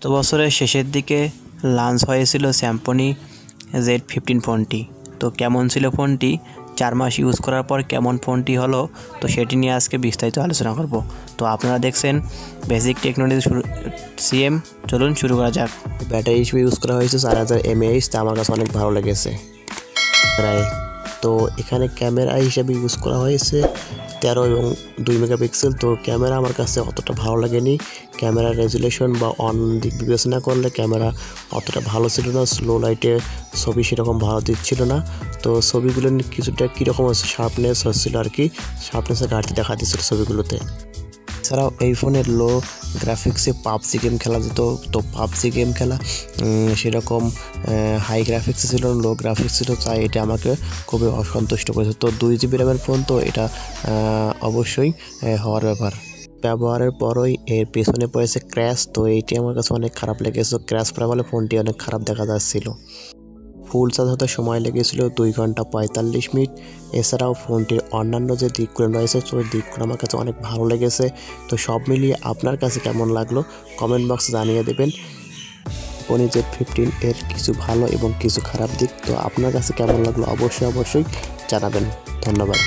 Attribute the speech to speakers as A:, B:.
A: গত বছরের শেষের দিকে লঞ্চ হয়েছিল স্যামসং Z15 ফোনটি। তো কেমন ছিল ফোনটি, 4 মাস ইউজ করার পর কেমন ফোনটি হলো, তো সেটি নিয়ে আজকে বিস্তারিত আলোচনা করব। তো আপনারা দেখছেন বেসিক টেকনোলজি সিএম, চলুন শুরু করা যাক।
B: ব্যাটারি হিসেবে ইউজ করা হয়েছে 4000 mAh, তা আমার কাছে অনেক ভালো লেগেছে। তো এখানে ক্যামেরা হিসেবে ইউজ করা হয়েছে 13 এবং 2 মেগাপিক্সেল। তো ক্যামেরা আমার কাছে অতটা ভালো লাগেনি। ক্যামেরার রেজুলেশন বা অন দিক বিবেচনা করলে ক্যামেরা অতটা ভালো ছিল না। স্লো লাইটে ছবি সেরকম ভালো দিচ্ছিল না। তো ছবিগুলো কিছুটা কীরকম শার্পনেস হচ্ছিল আর কি, শার্পনেসের ঘাটতি দেখা দিচ্ছিল ছবিগুলোতে। এছাড়াও এই ফোনের লো গ্রাফিক্সে পাবজি গেম খেলা যেত। তো পাবজি গেম খেলা সেরকম হাই গ্রাফিক্সে ছিল, লো গ্রাফিক্স ছিল, তাই এটা আমাকে খুবই অসন্তুষ্ট করেছে। তো 2 GB র্যামের ফোন, তো এটা অবশ্যই হওয়ার ব্যাপার। ব্যবহারের পরই এর পেছনে পড়েছে ক্র্যাশ। তো এইটি আমার কাছে অনেক খারাপ লেগেছে। ক্র্যাশ পড়ার ফলে ফোনটি অনেক খারাপ দেখা যাচ্ছিল। ফুল চার্জ হতে সময় লেগেছিল 2 ঘন্টা 45 মিনিট। এছাড়াও ফোনটির অন্যান্য যে দিকগুলো রয়েছে, তো ওই দিকগুলো আমার কাছে অনেক ভালো লেগেছে। তো সব মিলিয়ে আপনার কাছে কেমন লাগলো কমেন্ট বক্সে জানিয়ে দেবেন। স্যামসং Z15 এর কিছু ভালো এবং কিছু খারাপ দিক, তো আপনার কাছে কেমন লাগলো অবশ্যই জানাবেন। ধন্যবাদ।